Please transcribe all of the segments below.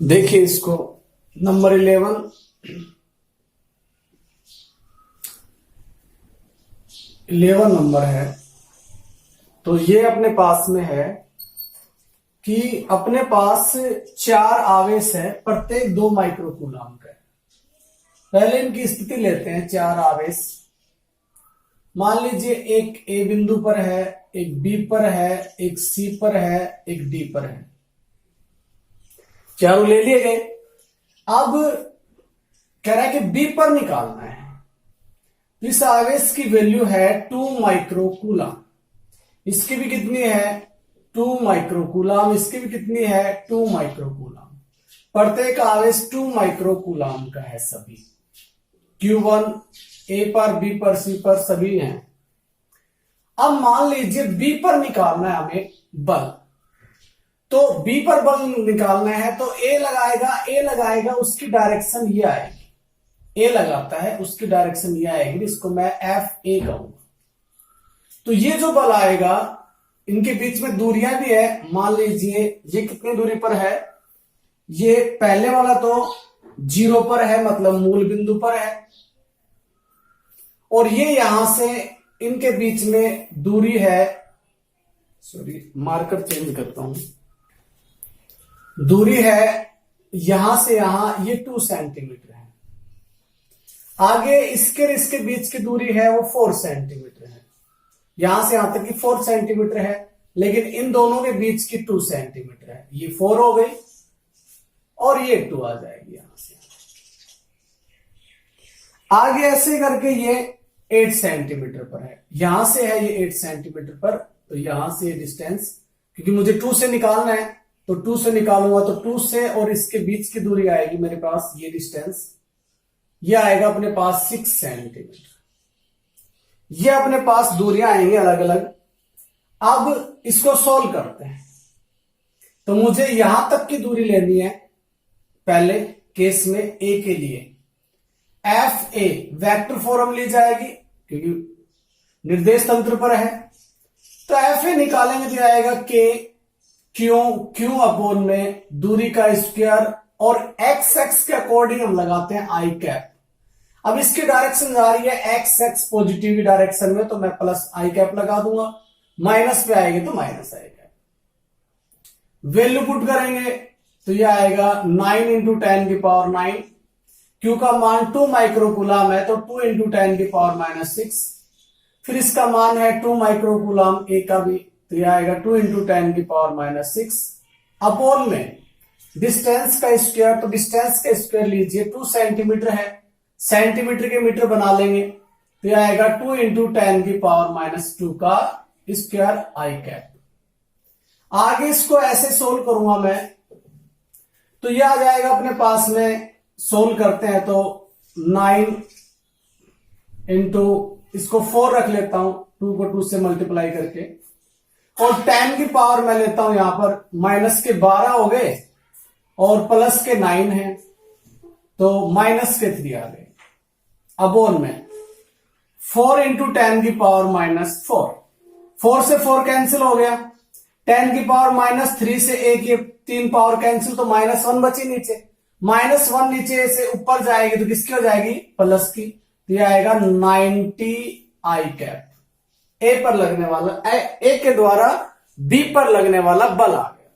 देखिए इसको number 11 number है। तो ये अपने पास में है कि अपने पास 4 आवेश है, प्रत्येक 2 माइक्रोकूलम का है। पहले इनकी स्थिति लेते हैं। 4 आवेश मान लीजिए, एक ए बिंदु पर है, एक बी पर है, एक सी पर है, एक डी पर है। चारों ले लिए गए। अब कह रहा है कि बी पर निकालना है। इस आवेश की वैल्यू है 2 माइक्रोकूलम। इसकी भी कितनी है? 2 माइक्रोकूलम। इसकी भी कितनी है? 2 माइक्रोकूलम। प्रत्येक आवेश 2 माइक्रोकूलम का है सभी। Q1 ए पर, बी पर, सी पर सभी हैं। अब मान लीजिए बी पर निकालना है हमें बल। तो बी पर बल निकालना है तो ए लगाएगा, उसकी डायरेक्शन ये आएगी। ए लगाता है, उसकी डायरेक्शन ये आएगी, इसको मैं एफ ए कहूंगा। तो ये जो बल आएगा, इनके बीच में दूरियां भी है। मान लीजिए ये कितनी दूरी पर है? ये पहले वाला तो 0 पर है, मतलब मूल बिंदु पर है। और ये यहां से इनके बीच में दूरी है, सॉरी मार्कर चेंज करता हूं, दूरी है यहां से यहां, ये 2 सेंटीमीटर है। आगे इसके बीच की दूरी है वो 4 सेंटीमीटर है। यहां से यहां तक की 4 सेंटीमीटर है, लेकिन इन दोनों के बीच की 2 सेंटीमीटर है। ये 4 हो गई और ये 2 आ जाएगी यहां से। आगे ऐसे करके ये 8 सेंटीमीटर पर है। यहां से है ये 8 सेंटीमीटर पर, तो यहां से ये डिस्टेंस, क्योंकि मुझे 2 से निकालना है, तो 2 से निकालूंगा तो 2 से और इसके बीच की दूरी आएगी मेरे पास, ये डिस्टेंस, ये आएगा अपने पास 6 सेंटीमीटर। ये अपने पास दूरियां आएंगी अलग अलग। अब इसको सोल्व करते हैं। तो मुझे यहां तक की दूरी लेनी है। पहले केस में ए के लिए एफ ए वेक्टर फॉर्म ली जाएगी, क्योंकि निर्देश तंत्र पर है। तो एफ ए निकालेंगे तो आएगा के क्यू अपॉन में दूरी का स्क्वायर, और एक्स एक्स के अकॉर्डिंग हम लगाते हैं आई कैप। अब इसकी डायरेक्शन जा रही है एक्स एक्स पॉजिटिव डायरेक्शन में, तो मैं प्लस आई कैप लगा दूंगा। माइनस पे आएगी तो माइनस आई कैप। वैल्यू पुट करेंगे तो यह आएगा 9 इंटू 10 की पावर 9। क्यू का मान 2 माइक्रोकूलम है, तो 2 इंटू 10 की पावर -6। फिर इसका मान है 2 माइक्रोकूलम ए का भी, तो यह आएगा 2 इंटू 10 की पावर -6 अपॉन में डिस्टेंस का स्क्वायर। तो डिस्टेंस का स्क्वायर लीजिए, 2 सेंटीमीटर है, सेंटीमीटर के मीटर बना लेंगे, तो यह आएगा 2 इंटू 10 की पावर -2 का स्क्वायर आई कैप। आगे इसको ऐसे सोल्व करूंगा मैं, तो यह आ जाएगा अपने पास में। सोल्व करते हैं तो 9 इंटू, इसको 4 रख लेता हूं, 2 को 2 से मल्टीप्लाई करके, और 10 की पावर मैं लेता हूं यहां पर, माइनस के 12 हो गए और प्लस के 9 है, तो माइनस के 3 आ गए। अपोन में 4 इंटू 10 की पावर -4, 4 से 4 कैंसिल हो गया। 10 की पावर -3 से 1 ये 3 पावर कैंसिल, तो -1 बची नीचे। -1 नीचे से ऊपर जाएगी तो किसकी हो जाएगी? प्लस की। तो यह आएगा 90 आई कैप। ए पर लगने वाला, ए के द्वारा बी पर लगने वाला बल आ गया।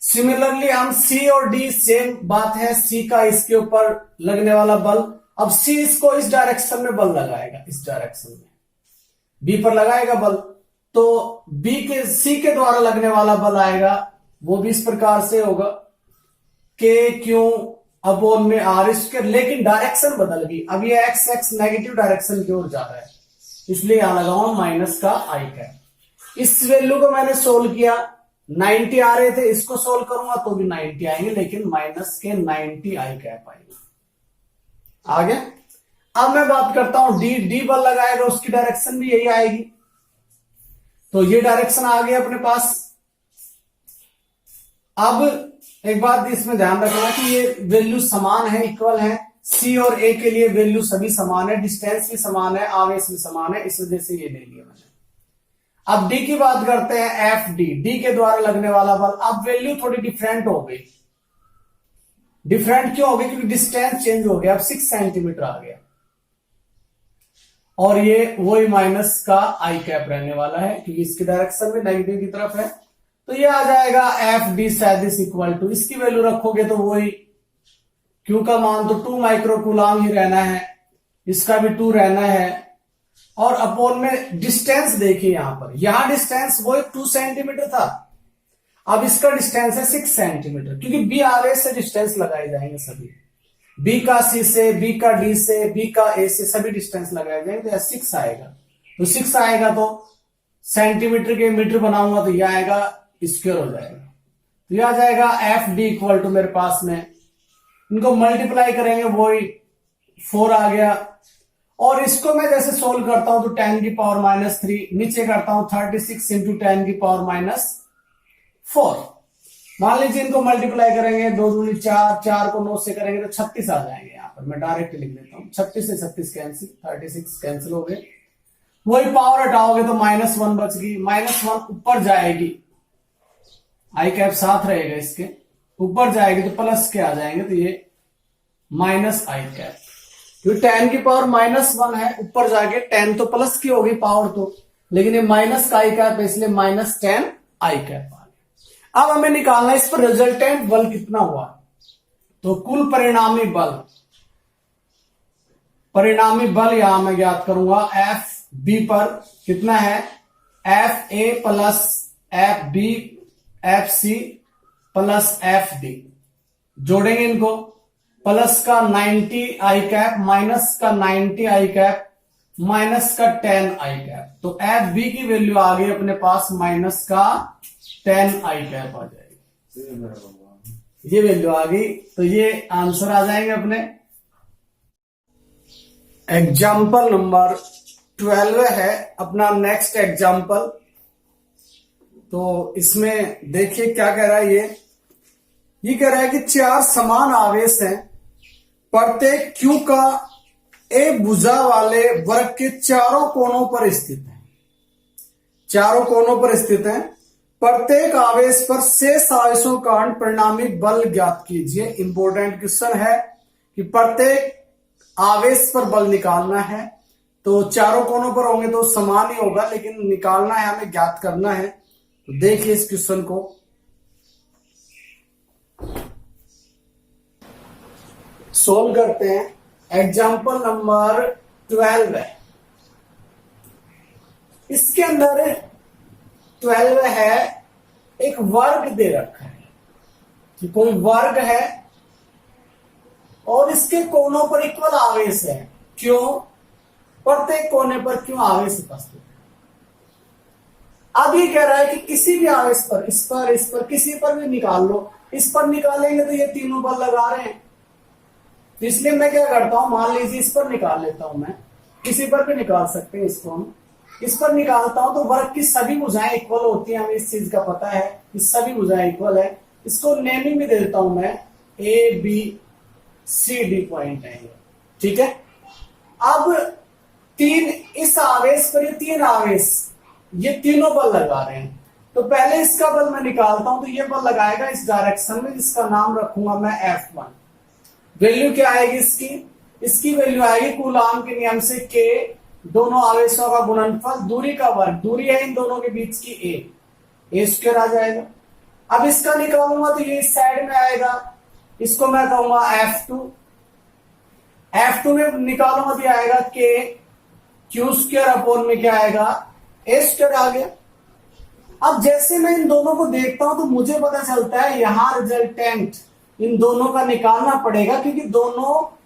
सिमिलरली हम सी और डी, सेम बात है, सी का इसके ऊपर लगने वाला बल। अब सी इसको इस डायरेक्शन में बल लगाएगा, इस डायरेक्शन में बी पर लगाएगा बल, तो सी के द्वारा लगने वाला बल आएगा, वो भी इस प्रकार से होगा के क्यू अपॉन में आर स्क्वायर, लेकिन डायरेक्शन बदल गई। अब ये एक्स एक्स नेगेटिव डायरेक्शन की ओर जा रहा है, इसलिए यहां लगाऊंगा माइनस का आई कैप। इस वैल्यू को मैंने सोल्व किया, 90 आ रहे थे, इसको सोल्व करूंगा तो भी 90 आएंगे, लेकिन माइनस के 90 आई कैप आएंगे। आगे अब मैं बात करता हूं डी बल लगाएगा, उसकी डायरेक्शन भी यही आएगी। तो ये डायरेक्शन आ गया अपने पास। अब एक बात इसमें ध्यान रखना कि ये वैल्यू समान है, इक्वल है। सी और ए के लिए वैल्यू सभी समान है, डिस्टेंस भी समान है, आवेश भी समान है, इस वजह से ये ले लिया मैंने। अब डी की बात करते हैं, एफ डी, डी के द्वारा लगने वाला बल। अब वैल्यू थोड़ी डिफरेंट हो गई। डिफरेंट क्यों हो गया? क्योंकि डिस्टेंस चेंज हो गया, अब 6 सेंटीमीटर आ गया। और ये वही माइनस का आई कैप रहने वाला है क्योंकि इसकी डायरेक्शन में नेगेटिव की तरफ है। तो ये आ जाएगा एफ डी सैदिस इक्वल टू, इसकी वैल्यू रखोगे तो वही क्यू का मान तो 2 माइक्रोकूलम ही रहना है, इसका भी 2 रहना है। और अपोन में डिस्टेंस देखिए यहां पर, यहां डिस्टेंस वो 2 सेंटीमीटर था, अब इसका डिस्टेंस है 6 सेंटीमीटर क्योंकि बी आवेश से डिस्टेंस लगाए जाएंगे सभी, बी का सी से, बी का डी से, बी का ए से, सभी डिस्टेंस लगाए जाएंगे तो 6 आएगा। तो 6 आएगा तो सेंटीमीटर के मीटर बनाऊंगा तो यह आएगा स्क्वायर हो जाएगा। तो यह आ जाएगा एफ डी इक्वल टू, मेरे पास में इनको मल्टीप्लाई करेंगे वही 4 आ गया। और इसको मैं जैसे सोल्व करता हूं तो 10 की पावर -3, नीचे करता हूं 36 इंटू 10 की पावर -4। मान लीजिए इनको मल्टीप्लाई करेंगे, 2 दूनी 4, 4 को 9 से करेंगे तो 36 आ जाएंगे। यहां पर मैं डायरेक्ट लिख देता हूं, 36 से 36 कैंसिल, 36 कैंसिल हो गए। वही पावर हटाओगे तो -1 बच गई, -1 ऊपर जाएगी, आई कैप साथ रहेगा, इसके ऊपर जाएगी तो प्लस के आ जाएंगे, तो ये माइनस आई कैप, क्योंकि 10 की पावर -1 है, ऊपर जाके 10 तो प्लस की होगी पावर तो, लेकिन ये माइनस का आई कैप है इसलिए -10 आई कैप आ गया। अब हमें निकालना है इस पर रिजल्टेंट बल कितना हुआ। तो कुल परिणामी बल यहां मैं ज्ञात करूंगा, एफ बी पर कितना है, F A plus F B F C plus F D, जोड़ेंगे इनको, प्लस का 90 आई कैप माइनस का 90 आई कैप माइनस का 10 आई कैप। तो एफ बी की वैल्यू आ गई अपने पास माइनस का 10 आई कैप आ जाएगी, ये वैल्यू आ गई। तो ये आंसर आ जाएंगे अपने। एग्जाम्पल नंबर 12 है अपना नेक्स्ट एग्जाम्पल। तो इसमें देखिए क्या कह रहा है, ये कह रहा है कि 4 समान आवेश हैं, प्रत्येक क्यू का एक भुजा वाले वर्ग के चारों कोनों पर स्थित है, चारों कोनों पर स्थित है। प्रत्येक आवेश पर शेष आवेशों का परिणामी बल ज्ञात कीजिए। इंपॉर्टेंट क्वेश्चन है कि प्रत्येक आवेश पर बल निकालना है, तो चारों कोनों पर होंगे तो समान ही होगा, लेकिन निकालना है हमें, ज्ञात करना है। तो देखिए इस क्वेश्चन को, सोल्व करते हैं। एग्जाम्पल नंबर 12 है, इसके अंदर 12 है, एक वर्ग दे रखा है कि कोई वर्ग है और इसके कोनों पर इक्वल आवेश है। क्यों? प्रत्येक कोने पर क्यों आवेश उपस्थित है। अब ये कह रहा है कि किसी भी आवेश पर, इस पर किसी पर भी निकाल लो, इस पर निकालेंगे तो ये तीनों बल लगा रहे हैं, तो इसलिए मैं क्या करता हूं, मान लीजिए इस पर निकाल लेता हूं, मैं किसी पर भी निकाल सकते हैं इसको हम, इस पर निकालता हूं तो वर्ग की सभी भुजाएं इक्वल होती हैं, हमें इस चीज का पता है कि सभी भुजाएं इक्वल है। इसको नेमिंग भी दे देता हूं मैं, A B C D point है ये, ठीक है। अब 3 इस आवेश पर, ये 3 आवेश, ये तीनों बल लगा रहे हैं, तो पहले इसका बल मैं निकालता हूं, तो ये बल लगाएगा इस डायरेक्शन में, जिसका नाम रखूंगा मैं F1। वैल्यू क्या आएगी इसकी वैल्यू आएगी कूलाम के नियम से K, दोनों आवेशों का गुणनफल, दूरी का वर्ग, दूरी है इन दोनों के बीच की A स्क्वायर आ जाएगा। अब इसका निकालूंगा तो ये इस साइड में आएगा, इसको मैं कहूंगा F2 में निकालूंगा तो आएगा K Q स्क्वायर अपॉन में क्या आएगा, A स्क्वायर आ गया। अब जैसे मैं इन दोनों को देखता हूं तो मुझे पता चलता है यहां रिजल्टेंट इन दोनों का निकालना पड़ेगा, क्योंकि दोनों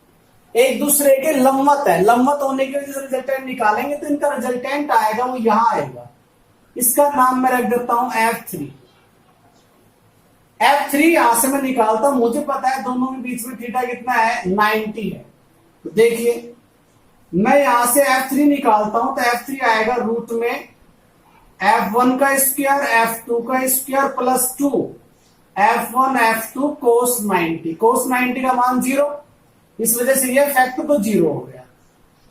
एक दूसरे के लंबवत है, लंबवत होने की वजह से रिजल्टेंट निकालेंगे तो इनका रिजल्टेंट आएगा वो यहां आएगा। इसका नाम मैं रख देता हूं F3। यहां से मैं निकालता हूं, मुझे पता है दोनों के बीच में थीटा कितना है, 90 है। तो देखिए मैं यहां से F3 निकालता हूं तो F3 आएगा रूट में F1 का स्क्वायर F2 का स्क्वायर प्लस 2 F1 F2 कोस 90, कोस 90 का मान 0, इस वजह से ये फैक्ट तो 0 हो गया।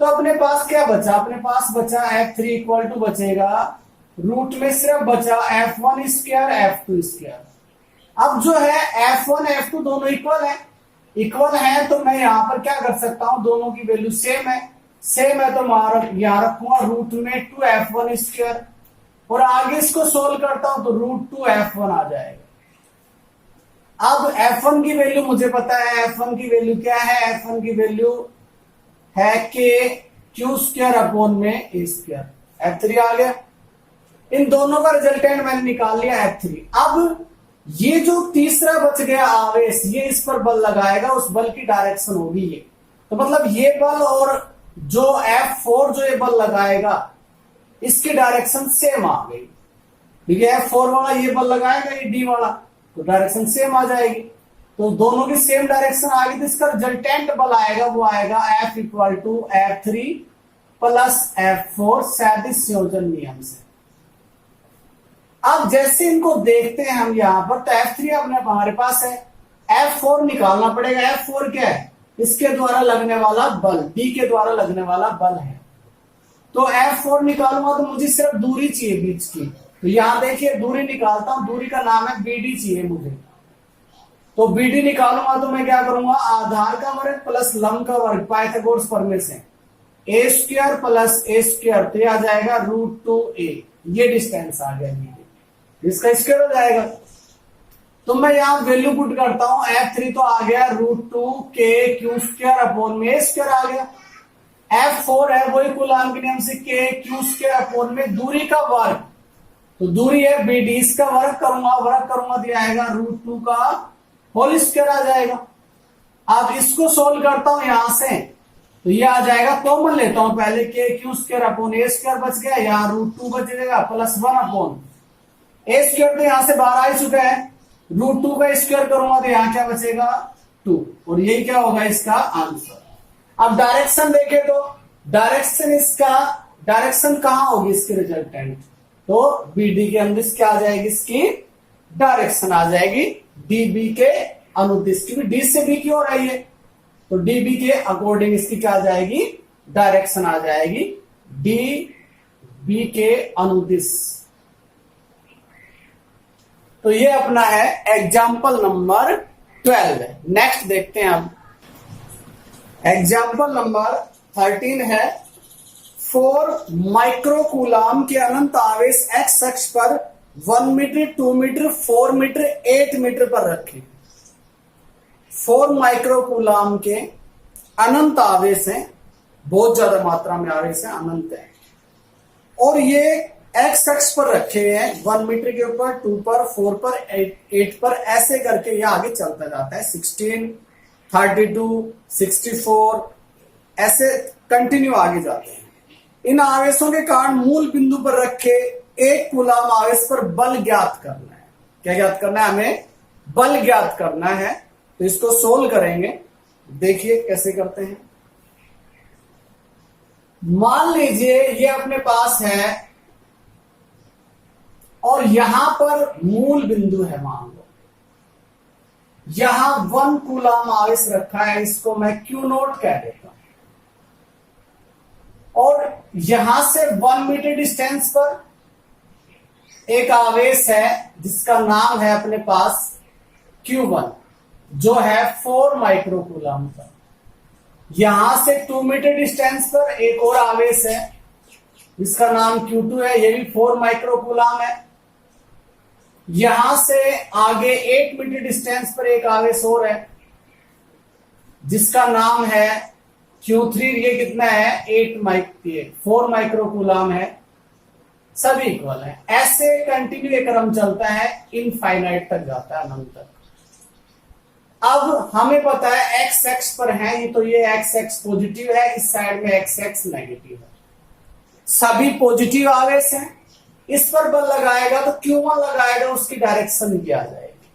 तो अपने पास क्या बचा, अपने पास बचा F3 इक्वल टू बचेगा, रूट में सिर्फ बचा F1 स्क्वायर F2 स्क्वायर। अब जो है F1 F2 दोनों इक्वल है, इक्वल है तो मैं यहां पर क्या कर सकता हूं, दोनों की वैल्यू सेम है, तो यहां रखूंगा रूट में 2f1 स्क्वायर, और आगे इसको सोल्व करता हूं तो √2f1 आ जाएगा। अब f1 की वैल्यू मुझे पता है, f1 की वैल्यू क्या है, f1 की वैल्यू है k क्यू स्क्वायर अपॉन में a स्क्वायर, f3 आ गया। इन दोनों का रिजल्टेंट मैंने निकाल लिया f3। अब ये जो तीसरा बच गया आवेश, ये इस पर बल लगाएगा, उस बल की डायरेक्शन होगी ये, तो मतलब ये बल और जो F4 जो ये बल लगाएगा इसकी डायरेक्शन सेम आ गई, ठीक है। F4 वाला ये बल लगाएगा, ये D वाला, तो डायरेक्शन सेम आ जाएगी, तो दोनों की सेम डायरेक्शन आ गई, तो इसका रिजल्टेंट बल आएगा वो आएगा F equal to F3 plus F4 सैदिश संयोजन नियम से। अब जैसे इनको देखते हैं हम यहां पर, तो F3 अपने हमारे पास है, F4 निकालना पड़ेगा। F4 क्या है, इसके द्वारा लगने वाला बल, D के द्वारा लगने वाला बल है, तो F4 निकालूंगा तो मुझे सिर्फ दूरी चाहिए बीच की, तो यहां देखिए दूरी निकालता हूं, दूरी का नाम है BD चाहिए मुझे, तो BD निकालूंगा तो मैं क्या करूंगा, आधार का वर्ग प्लस लंब का वर्ग, पाइथागोरस प्रमेय से, a square plus a square, तो आ जाएगा √2a, ये डिस्टेंस आ गया BD, इसका स्क्वायर हो जाएगा। तो मैं यहां वैल्यू पुट करता हूं, F3 तो आ गया √2k क्यू स्क्वायर अपॉन में a स्क्वायर आ गया, F4 है वही कूलॉम के नियम से k क्यू स्क्वायर अपॉन में दूरी का वर्ग, तो दूरी है BD, इसका वर्ग करूंगा तो आएगा √2 का होल स्क्वायर आ जाएगा। अब इसको सोल्व करता हूं यहां से, तो ये आ जाएगा, कॉमन लेता हूं पहले, k Q square upon a square बच गया, यहां √2 बच जाएगा प्लस 1 अपॉन a स्क्वायर, तो यहां से 12 आ चुका है, √2 का स्क्वायर करूंगा तो यहां क्या बचेगा 2, और यही क्या होगा इसका आंसर। अब डायरेक्शन देखे तो डायरेक्शन कहां होगी इसकी रिजल्टेंट, तो BD के अनुदिश क्या आ जाएगी, इसकी डायरेक्शन आ जाएगी DB के अनुदिश, क्योंकि D से B की ओर आई है, तो DB के अकॉर्डिंग इसकी क्या आ जाएगी, डायरेक्शन आ जाएगी DB के अनुदिश। तो ये अपना है एग्जाम्पल नंबर 12। नेक्स्ट देखते हैं हम एग्जाम्पल नंबर 13 है, 4 माइक्रोकूलम के अनंत आवेश x अक्ष पर 1 मीटर, 2 मीटर, 4 मीटर, 8 मीटर पर रखें। 4 माइक्रोकूलम के अनंत आवेश हैं, बहुत ज्यादा मात्रा में आवेश है, अनंत है, और ये x अक्ष पर रखे हैं, 1 मीटर के ऊपर, 2 पर, 4 पर, 8 पर, ऐसे करके ये आगे चलता जाता है, 16, 32, 64 ऐसे कंटिन्यू आगे जाते हैं। इन आवेशों के कारण मूल बिंदु पर रखे एक कूलम आवेश पर बल ज्ञात करना है। क्या ज्ञात करना है, हमें बल ज्ञात करना है, तो इसको सोल्व करेंगे, देखिए कैसे करते हैं। मान लीजिए ये अपने पास है और यहां पर मूल बिंदु है, मान लो यहां 1 कूलम आवेश रखा है, इसको मैं Q0 कह देता हूं, और यहां से 1 मीटर डिस्टेंस पर एक आवेश है जिसका नाम है अपने पास Q1, जो है 4 माइक्रोकूलम का। यहां से 2 मीटर डिस्टेंस पर एक और आवेश है जिसका नाम Q2 है, ये भी 4 माइक्रोकूलम है। यहां से आगे 8 मीटर डिस्टेंस पर एक आवेश और है जिसका नाम है Q3, ये कितना है 4 माइक्रोकूलम है, सभी इक्वल है। ऐसे कंटिन्यू एक क्रम चलता है, इनफाइनाइट तक जाता है, अनंत तक। अब हमें पता है x एक्स पर है ये, तो ये x एक्स पॉजिटिव है, इस साइड में x एक्स नेगेटिव है, सभी पॉजिटिव आवेश हैं। इस पर बल लगाएगा तो Q1 लगाएगा, उसकी डायरेक्शन भी आ जाएगी,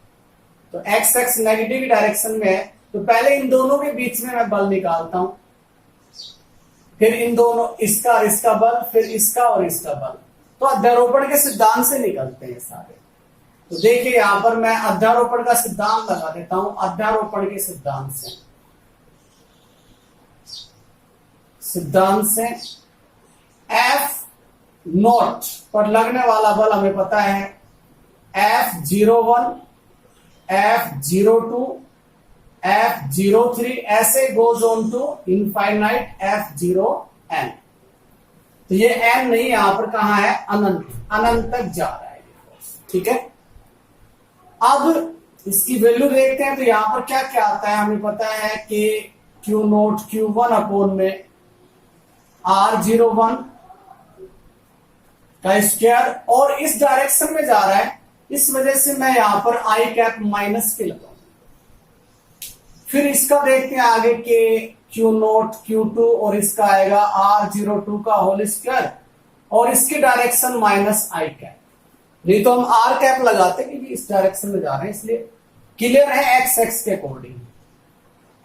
तो x एक्स नेगेटिव डायरेक्शन में है, तो पहले इन दोनों के बीच में मैं बल निकालता हूं, फिर इन दोनों, इसका और इसका बल, फिर इसका और इसका बल, तो अध्यारोपण के सिद्धांत से निकलते हैं सारे। तो देखिए यहां पर मैं अध्यारोपण का सिद्धांत लगा देता हूं, अध्यारोपण के सिद्धांत से F0 पर लगने वाला बल हमें पता है F01, F02, F03 ऐसे goes on to infinite F0n। तो ये n नहीं, यहां पर कहां है, अनंत, अनंत तक जा रहा है, ठीक है। अब इसकी वैल्यू देखते हैं, तो यहां पर क्या क्या आता है, हमें पता है कि Q0 Q1 अपॉन में R01 का स्क्वायर, और इस डायरेक्शन में जा रहा है, इस वजह से मैं यहां पर आई कैप माइनस के लगाऊंगा। फिर इसका देखते हैं आगे के Q0 Q2, और इसका आएगा R02 का होल स्क्वायर, और इसकी डायरेक्शन माइनस आई कैप। नहीं तो हम आर कैप लगाते क्योंकि इस डायरेक्शन में जा रहे हैं, इसलिए क्लियर है एक्स एक्स के अकॉर्डिंग।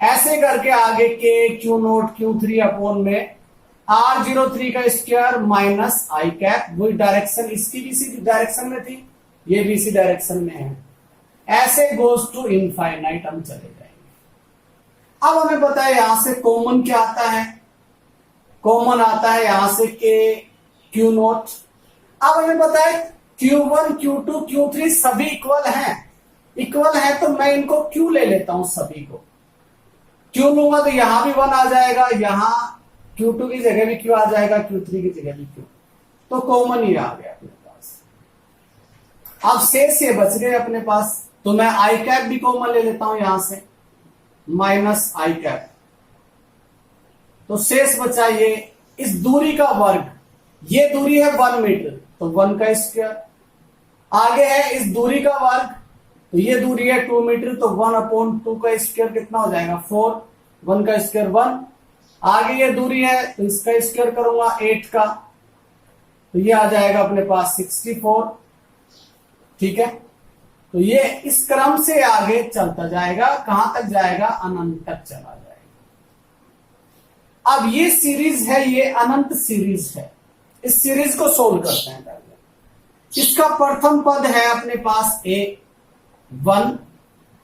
ऐसे करके आगे के Q0 Q3 अपॉन में R03 का स्क्वायर माइनस आई कैप, वही डायरेक्शन, इसकी भी इसी डायरेक्शन में थी, ये भी इसी डायरेक्शन में है। ऐसे गोज टू इनफाइनाइट हम चले जाएंगे। अब हमें पता है यहां से कॉमन क्या आता है, कॉमन आता है यहां से के Q0। अब हमें पता है Q1 Q2 Q3 सभी इक्वल हैं, इक्वल है तो मैं इनको Q ले लेता हूं, सभी को Q लूंगा तो यहां भी 1 आ जाएगा, यहां Q2 की जगह भी Q आ जाएगा, Q3 की जगह भी Q, तो कॉमन ही आ गया अपने पास। अब शेष ये बच गए अपने पास, तो मैं आई कैप भी कॉमन ले लेता हूं यहां से, माइनस आई कैप, तो शेष बचा ये इस दूरी का वर्ग, ये दूरी है 1 मीटर, तो 1 का स्क्वायर, आगे है इस दूरी का वर्ग, तो ये दूरी है 2 मीटर, तो 1/2 का स्क्वायर कितना हो जाएगा 4, 1 का स्क्वायर 1, आगे ये दूरी है तो इसका स्क्वायर करूंगा 8 का, तो ये आ जाएगा अपने पास 64, ठीक है। तो ये इस क्रम से आगे चलता जाएगा, कहां तक जाएगा, अनंत तक चला जाएगा। अब ये सीरीज है, ये अनंत सीरीज है, इस सीरीज को सोल्व करते हैं पहले। इसका प्रथम पद है अपने पास A1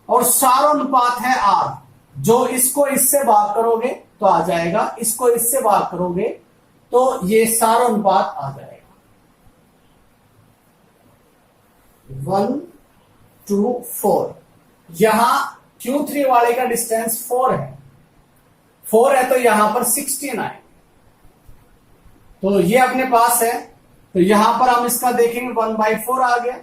और सारोनुपात है R, जो इसको इससे भाग करोगे तो आ जाएगा, इसको इससे भाग करोगे तो ये सारोनुपात आ जाएगा 1 to 4। यहां Q3 वाले का डिस्टेंस 4 है, 4 है तो यहां पर 16 आए, तो ये अपने पास है, तो यहां पर हम इसका देखेंगे 1/4 आ गया।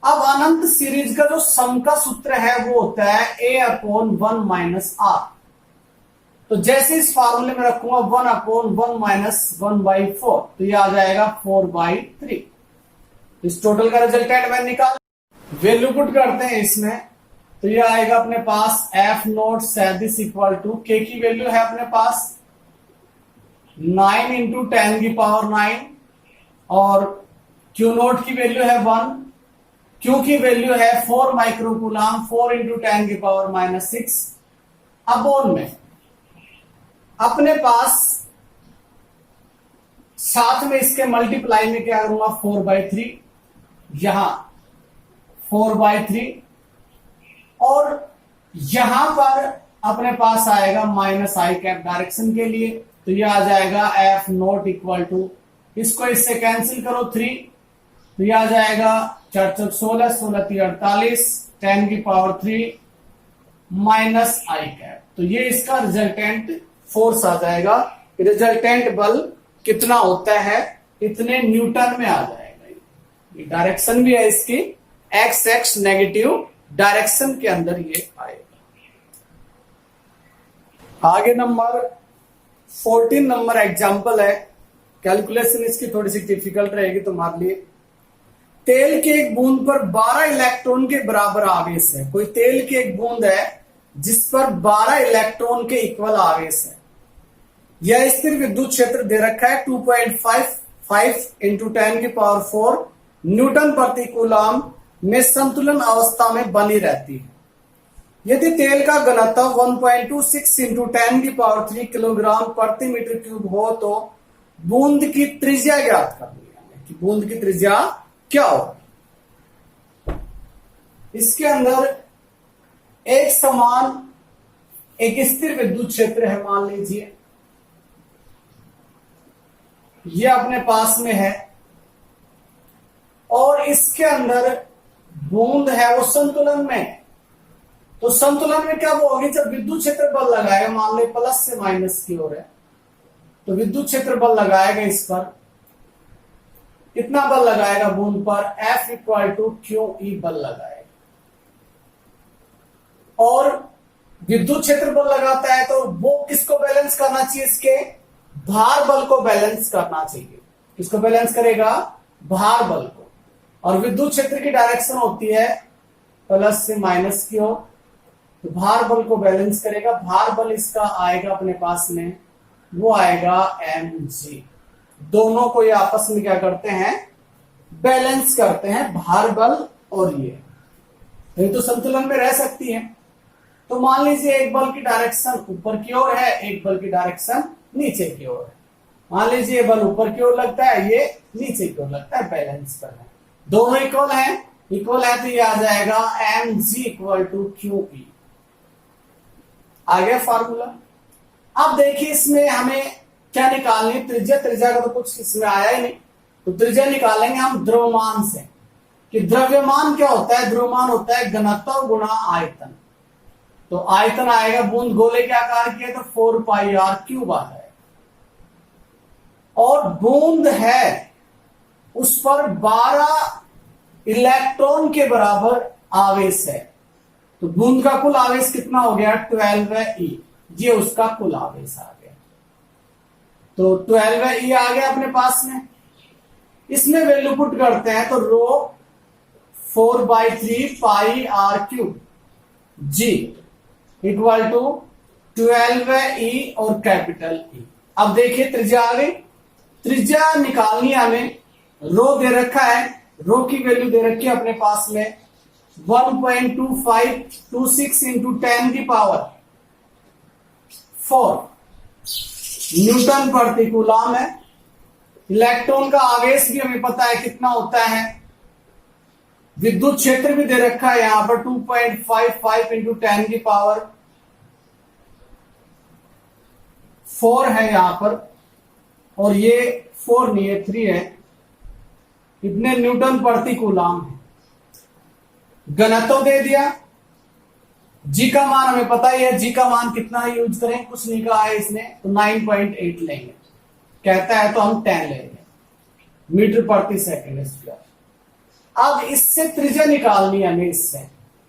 अब अनंत सीरीज का जो सम का सूत्र है वो होता है A/1 माइनस R, तो जैसे इस फार्मूले में रखूंगा 1/1 माइनस 1/4, तो ये आ जाएगा 4/3। इस टोटल का रिजल्टेंट मैं निकाल, वैल्यू पुट करते हैं इसमें, तो ये आएगा अपने पास F0 सैदिश इक्वल टू, के की वैल्यू है अपने पास 9 इंटू 10⁹, और Q0 की वैल्यू है 1, Q की वैल्यू है 4 माइक्रोकूलम, 4 इंटू 10⁻⁶, अपॉन में अपने पास साथ में इसके मल्टीप्लाई में क्या करूंगा 4/3, यहां 4/3, और यहां पर अपने पास आएगा माइनस आई कैप डायरेक्शन के लिए, तो ये आ जाएगा F0 इक्वल टू, इसको इससे कैंसिल करो 3, तो ये आ जाएगा 4 × 16, 16 × 48, 10⁻³ माइनस आई कैप, तो ये इसका रिजल्टेंट फोर्स आ जाएगा। रिजल्टेंट बल कितना होता है, इतने न्यूटन में आ जाएगा। ये डायरेक्शन भी है इसकी, एक्स एक्स नेगेटिव डायरेक्शन के अंदर ये आएगा। आगे नंबर 14 नंबर एग्जाम्पल है, कैलकुलेशन इसकी थोड़ी सी डिफिकल्ट रहेगी तुम्हारे लिए। तेल के एक बूंद पर 12 इलेक्ट्रॉन के बराबर आवेश है, कोई तेल की एक बूंद है जिस पर 12 इलेक्ट्रॉन के इक्वल आवेश है। यह स्थिर विद्युत क्षेत्र दे रखा है 2.55 इंटू 10⁴ न्यूटन प्रति कूलम में संतुलन अवस्था में बनी रहती है। यदि तेल का घनत्व 1.26 इंटू 10⁻³ किलोग्राम प्रति मीटर क्यूब हो तो बूंद की त्रिज्या ज्ञात करनी है कि बूंद की त्रिज्या क्या होगी। इसके अंदर एक समान एक स्थिर विद्युत क्षेत्र है, मान लीजिए ये अपने पास में है, और इसके अंदर बूंद है वो संतुलन में, तो संतुलन में क्या होगी, जब विद्युत क्षेत्र बल लगाएगा, मान लो प्लस से माइनस की ओर है, तो विद्युत क्षेत्र बल लगाएगा इस पर, कितना बल लगाएगा बूंद पर, F इक्वल टू QE बल लगाएगा। और विद्युत क्षेत्र बल लगाता है तो वो किसको बैलेंस करना चाहिए, इसके भार बल को बैलेंस करना चाहिए। किसको बैलेंस करेगा, भार बल को। और विद्युत क्षेत्र की डायरेक्शन होती है प्लस से माइनस की ओर, तो भार बल को बैलेंस करेगा। भार बल इसका आएगा अपने पास में, वो आएगा mg। दोनों को ये आपस में क्या करते हैं, बैलेंस करते हैं, भार बल और ये तो संतुलन में रह सकती है। तो मान लीजिए एक बल की डायरेक्शन ऊपर की ओर है, एक बल की डायरेक्शन नीचे की ओर है। मान लीजिए बल ऊपर की ओर लगता है, ये नीचे की ओर लगता है, बैलेंस कर रहे हैं, दोनों इक्वल है तो ये आ जाएगा mg इक्वल टू QE। आ गया फार्मूला। अब देखिए इसमें हमें क्या निकालनी, त्रिज्या का तो कुछ इसमें आया ही नहीं, तो त्रिज्या निकालेंगे हम द्रव्यमान से, कि द्रव्यमान क्या होता है, द्रव्यमान होता है घनत्व गुणा आयतन। तो आयतन आएगा, बूंद गोले के आकार की है तो 4 पाई r क्यूब आ जाएगा, और बूंद है उस पर 12 इलेक्ट्रॉन के बराबर आवेश है, तो बूंद का कुल आवेश कितना हो गया, 12e। ये उसका कुल आवेश आ गया, तो 12e आ गया अपने पास में। इसमें वैल्यू पुट करते हैं तो rho 4/3 pi r cube g equal to 12e और कैपिटल E। अब देखिए त्रिज्या आ गई, त्रिज्या निकालनी है हमें, रो दे रखा है, रो की वैल्यू दे रखी है अपने पास में 1.2526 इंटू 10 की पावर 4 न्यूटन प्रति कूलम है। इलेक्ट्रॉन का आवेश भी हमें पता है कितना होता है, विद्युत क्षेत्र भी दे रखा है यहां पर 2.55 इंटू 10 की पावर 4 है यहां पर, और ये 4 नहीं है 3 है, इतने न्यूटन प्रति कूलम है। घनत्व दे दिया, जी का मान हमें पता ही है, जी का मान कितना यूज करें, कुछ नहीं कहा है इसने, तो 9.8 लेंगे, कहता है तो हम 10 लेंगे मीटर प्रति सेकंड स्क्वायर। अब इससे त्रिज्या निकालनी है हमें इससे,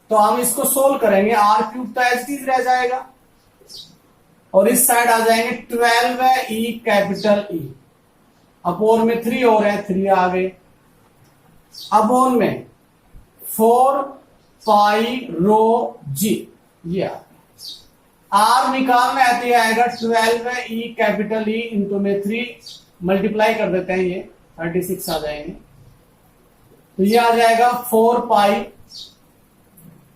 तो हम इसको सोल्व करेंगे, r क्यूब तो एज इट इज रह जाएगा, और इस साइड आ जाएंगे 12e कैपिटल E, अपोन में 3 और है, 3 आ गए, अपोन में 4 पाई रो जी, ये आ गया। r निकालना है तो ये आएगा 12e कैपिटल E इंटू में 3 मल्टीप्लाई कर देते हैं, ये 36 आ जाएंगे, तो ये आ जाएगा 4 पाई,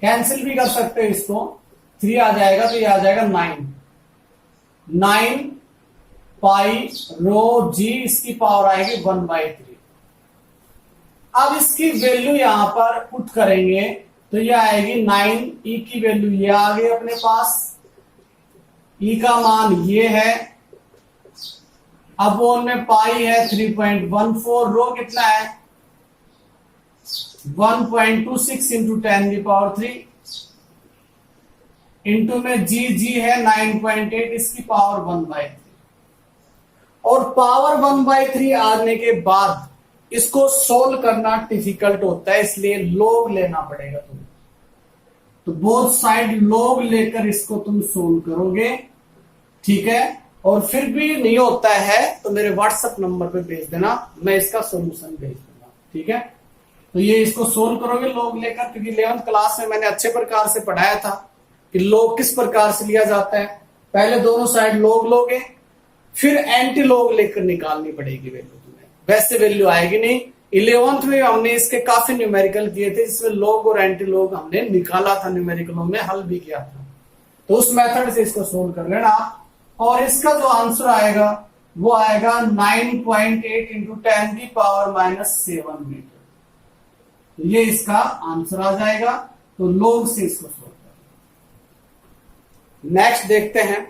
कैंसिल भी कर सकते हो इसको, 3 आ जाएगा तो ये आ जाएगा 9 पाई रो जी, इसकी पावर आएगी 1/3। अब इसकी वैल्यू यहां पर पुट करेंगे तो ये आएगी 9, e की वैल्यू ये आ गई अपने पास, e का मान ये है, अपोन में पाई है 3.14, रो कितना है 1.26 इंटू 10 की पावर 3, इंटू में जी है 9.8, इसकी पावर 1/3। और पावर 1/3 आने के बाद इसको सोल्व करना डिफिकल्ट होता है, इसलिए लोग लेना पड़ेगा तुम्हें, तो बोथ साइड लोग लेकर इसको तुम सोल्व करोगे, ठीक है। और फिर भी नहीं होता है तो मेरे व्हाट्सएप नंबर पे भेज देना, मैं इसका सॉल्यूशन भेज दूंगा, ठीक है। तो ये इसको सोल्व करोगे लोग लेकर, क्योंकि 11th क्लास में मैंने अच्छे प्रकार से पढ़ाया था कि लोग किस प्रकार से लिया जाता है। पहले दोनों साइड लोग लोगे, फिर एंटी लोग लेकर निकालनी पड़ेगी वैल्यू तुम्हें, वैसे वैल्यू आएगी नहीं। 11th में हमने इसके काफी न्यूमेरिकल किए थे, जिसमें लोग और एंटी लोग हमने निकाला था, न्यूमेरिकलों में हल भी किया था, तो उस मेथड से इसको सोल्व कर लेना आप। और इसका जो आंसर आएगा वो आएगा 9.8 इंटू 10 की पावर -7 मीटर, तो ये इसका आंसर आ जाएगा। तो लोग से इसको सोल्व करें। नेक्स्ट देखते हैं।